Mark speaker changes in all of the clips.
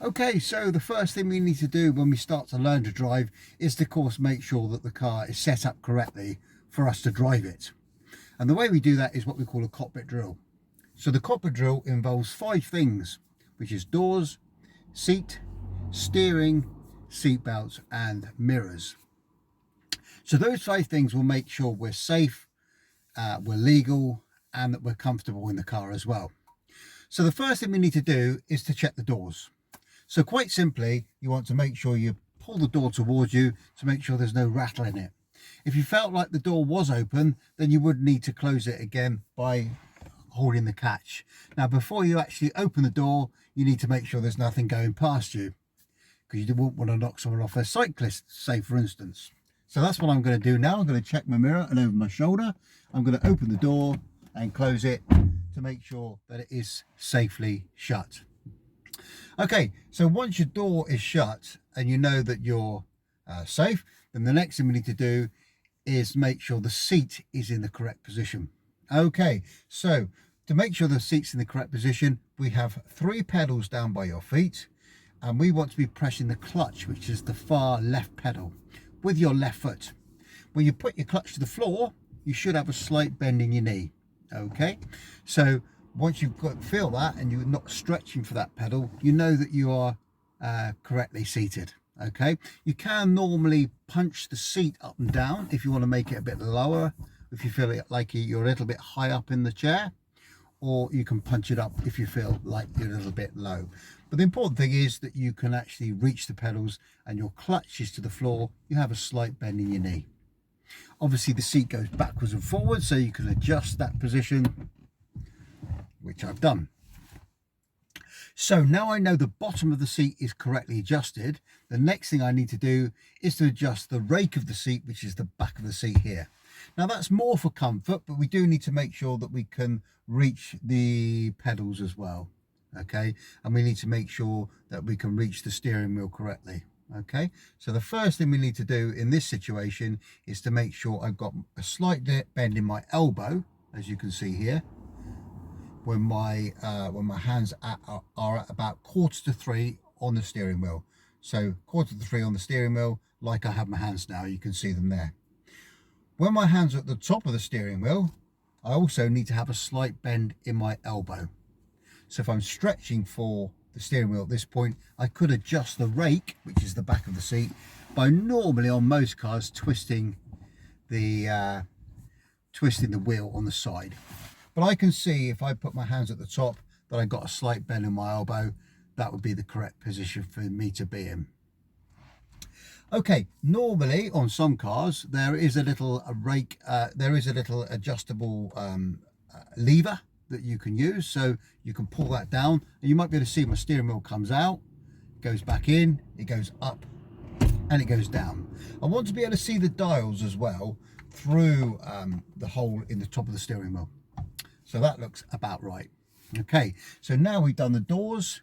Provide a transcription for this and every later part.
Speaker 1: Okay, so the first thing we need to do when we start to learn to drive is to, of course, make sure that the car is set up correctly for us to drive it. And the way we do that is what we call a cockpit drill. So the cockpit drill involves 5 things, which is doors, seat, steering, seat belts and mirrors. So those 5 things will make sure we're safe, we're legal, and that we're comfortable in the car as well. So the first thing we need to do is to check the doors. So quite simply, you want to make sure you pull the door towards you to make sure there's no rattle in it. If you felt like the door was open, then you would need to close it again by holding the catch. Now, before you actually open the door, you need to make sure there's nothing going past you, because you wouldn't want to knock someone off, a cyclist, say, for instance. So that's what I'm going to do now. I'm going to check my mirror and over my shoulder. I'm going to open the door and close it to make sure that it is safely shut. Okay, so once your door is shut and you know that you're safe, then the next thing we need to do is make sure the seat is in the correct position. Okay, so to make sure the seat's in the correct position, we have 3 pedals down by your feet, and we want to be pressing the clutch, which is the far left pedal, with your left foot. When you put your clutch to the floor, you should have a slight bend in your knee. Okay, so once you've feel that and you're not stretching for that pedal, you know that you are correctly seated. Okay, you can normally punch the seat up and down if you want to make it a bit lower, if you feel it like you're a little bit high up in the chair, or you can punch it up if you feel like you're a little bit low. But the important thing is that you can actually reach the pedals and your clutch is to the floor. You have a slight bend in your knee. Obviously the seat goes backwards and forwards, so you can adjust that position, which I've done. So now I know the bottom of the seat is correctly adjusted. The next thing I need to do is to adjust the rake of the seat, which is the back of the seat here. Now that's more for comfort, but we do need to make sure that we can reach the pedals as well. Okay, and we need to make sure that we can reach the steering wheel correctly. Okay, so the first thing we need to do in this situation is to make sure I've got a slight bend in my elbow, as you can see here, when my hands are at about 2:45 on the steering wheel. So 2:45 on the steering wheel, like I have my hands now, you can see them there. When my hands are at the top of the steering wheel, I also need to have a slight bend in my elbow. So if I'm stretching for the steering wheel at this point, I could adjust the rake, which is the back of the seat, by normally on most cars twisting the wheel on the side. But I can see if I put my hands at the top that I got a slight bend in my elbow. That would be the correct position for me to be in. Okay, normally on some cars there is a little rake, there is a little adjustable lever that you can use, so you can pull that down and you might be able to see my steering wheel comes out, goes back in, it goes up and it goes down. I want to be able to see the dials as well through the hole in the top of the steering wheel. So that looks about right. Okay, so now we've done the doors,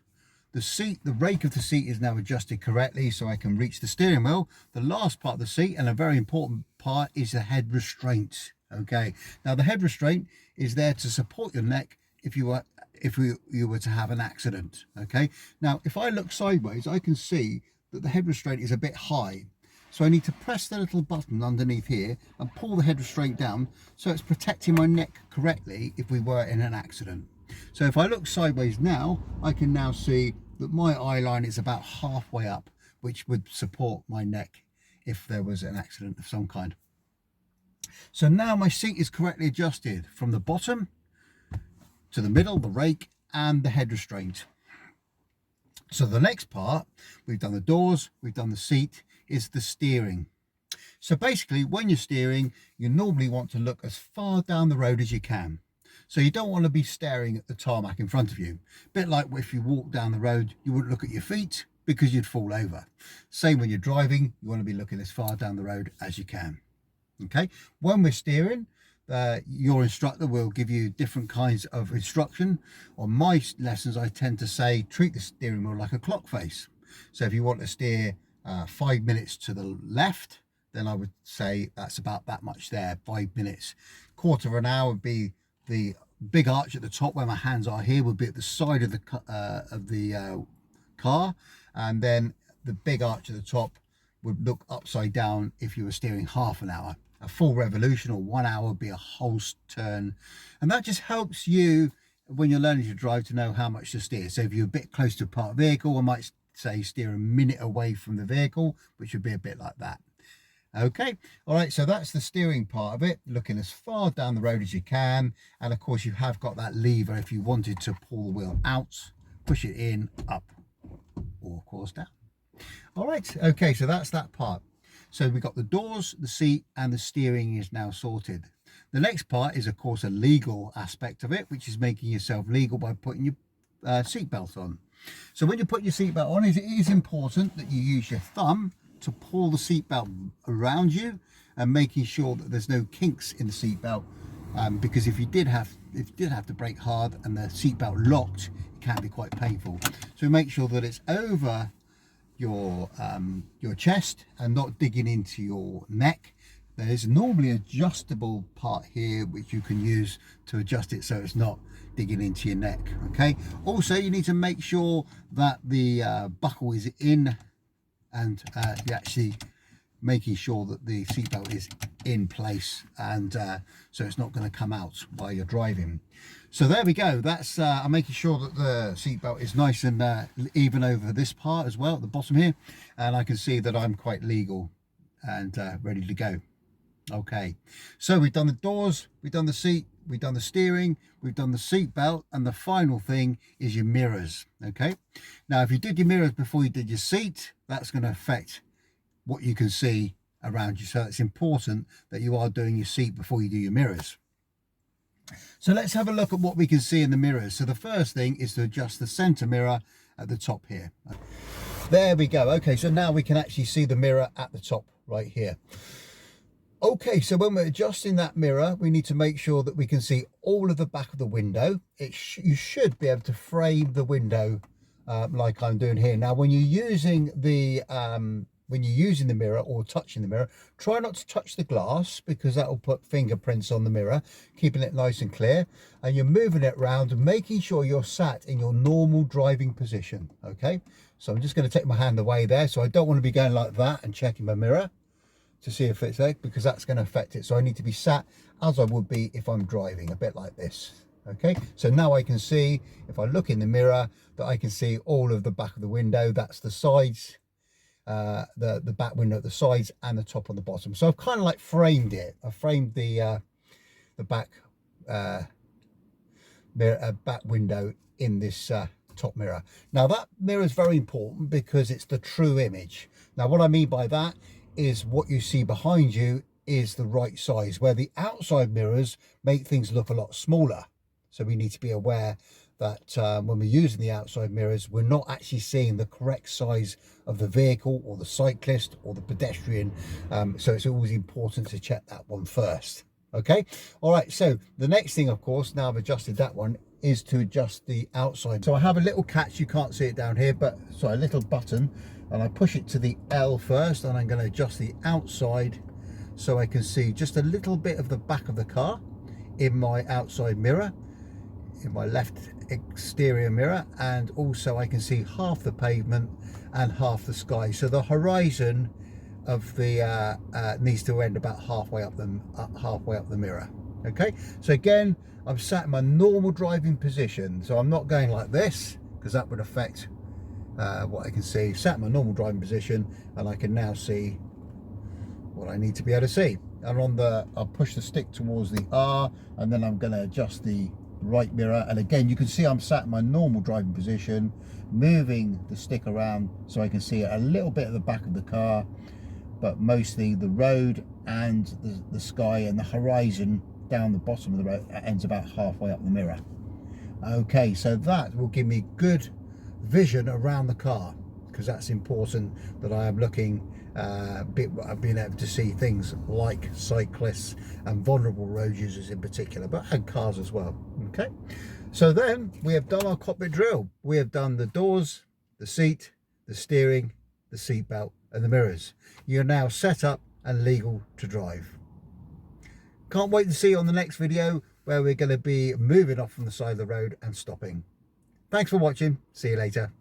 Speaker 1: the seat, the rake of the seat is now adjusted correctly so I can reach the steering wheel. The last part of the seat, and a very important part, is the head restraint. Okay, now the head restraint is there to support your neck if you were to have an accident. Okay, now if I look sideways, I can see that the head restraint is a bit high. So I need to press the little button underneath here and pull the head restraint down so it's protecting my neck correctly if we were in an accident. So if I look sideways now, I can now see that my eye line is about halfway up, which would support my neck if there was an accident of some kind. So now my seat is correctly adjusted from the bottom to the middle, the rake and the head restraint. So the next part, we've done the doors, we've done the seat, is the steering. So basically when you're steering, you normally want to look as far down the road as you can. So you don't want to be staring at the tarmac in front of you. A bit like if you walk down the road, you wouldn't look at your feet because you'd fall over. Same when you're driving, you want to be looking as far down the road as you can. Okay, when we're steering, your instructor will give you different kinds of instruction. On my lessons, I tend to say, treat the steering wheel like a clock face. So if you want to steer 5 minutes to the left, then I would say that's about that much there, 5 minutes. Quarter of an hour would be the big arch at the top where my hands are here, would be at the side of the car, and then the big arch at the top would look upside down if you were steering half an hour. A full revolution or 1 hour would be a whole turn, and that just helps you when you're learning to drive to know how much to steer. So if you're a bit close to a parked vehicle, I might say steer a minute away from the vehicle, which would be a bit like that. Okay, all right, so that's the steering part of it, looking as far down the road as you can. And of course you have got that lever if you wanted to pull the wheel out, push it in, up, or of course down. All right, okay, so that's that part. So we've got the doors, the seat, and the steering is now sorted. The next part is of course a legal aspect of it, which is making yourself legal by putting your seatbelt on. So when you put your seatbelt on, it is important that you use your thumb to pull the seatbelt around you and making sure that there's no kinks in the seatbelt, because if you did have to brake hard and the seatbelt locked, it can be quite painful. So make sure that it's over your chest and not digging into your neck. There is normally an adjustable part here which you can use to adjust it so it's not digging into your neck. Okay, also you need to make sure that the buckle is in, and you're actually making sure that the seatbelt is in place, and so it's not going to come out while you're driving. So there we go. That's I'm making sure that the seatbelt is nice and even over this part as well at the bottom here, and I can see that I'm quite legal and ready to go. Okay, so we've done the doors, we've done the seat, we've done the steering, we've done the seat belt, and the final thing is your mirrors. Okay, now if you did your mirrors before you did your seat, that's going to affect what you can see around you, so it's important that you are doing your seat before you do your mirrors. So let's have a look at what we can see in the mirrors. So the first thing is to adjust the center mirror at the top here. There we go. Okay, so now we can actually see the mirror at the top right here. Okay, so when we're adjusting that mirror, we need to make sure that we can see all of the back of the window. You should be able to frame the window like I'm doing here. Now, when you're using the mirror or touching the mirror, try not to touch the glass because that will put fingerprints on the mirror, keeping it nice and clear. And you're moving it around, making sure you're sat in your normal driving position. Okay, so I'm just going to take my hand away there. So I don't want to be going like that and checking my mirror to see if it's there, because that's going to affect it. So I need to be sat as I would be if I'm driving, a bit like this. Okay, so now I can see, if I look in the mirror, that I can see all of the back of the window. That's the sides, the back window at the sides, and the top on the bottom. So I've kind of like framed it. I framed the back mirror, back window in this top mirror. Now that mirror is very important because it's the true image. Now what I mean by that is what you see behind you is the right size, where the outside mirrors make things look a lot smaller. So we need to be aware that when we're using the outside mirrors, we're not actually seeing the correct size of the vehicle or the cyclist or the pedestrian. So it's always important to check that one first. Okay, all right, so the next thing, of course, now I've adjusted that one, is to adjust the outside. So I have a little catch, you can't see it down here, but sorry, a little button, and I push it to the L first, and I'm going to adjust the outside so I can see just a little bit of the back of the car in my outside mirror, in my left exterior mirror, and also I can see half the pavement and half the sky. So the horizon of the needs to end about halfway up the mirror. Okay, so again, I'm sat in my normal driving position, so I'm not going like this because that would affect what I can see. Sat in my normal driving position, and I can now see what I need to be able to see. And I'll push the stick towards the R, and then I'm going to adjust the right mirror, and again you can see I'm sat in my normal driving position, moving the stick around so I can see a little bit of the back of the car, but mostly the road and the sky and the horizon down the bottom of the road ends about halfway up the mirror. Okay, so that will give me good vision around the car, because that's important that I am looking being able to see things like cyclists and vulnerable road users in particular, and cars as well. Okay, so then we have done our cockpit drill. We have done the doors, the seat, the steering, the seat belt, and the mirrors. You're now set up and legal to drive. Can't wait to see you on the next video, where we're going to be moving off from the side of the road and stopping. Thanks for watching. See you later.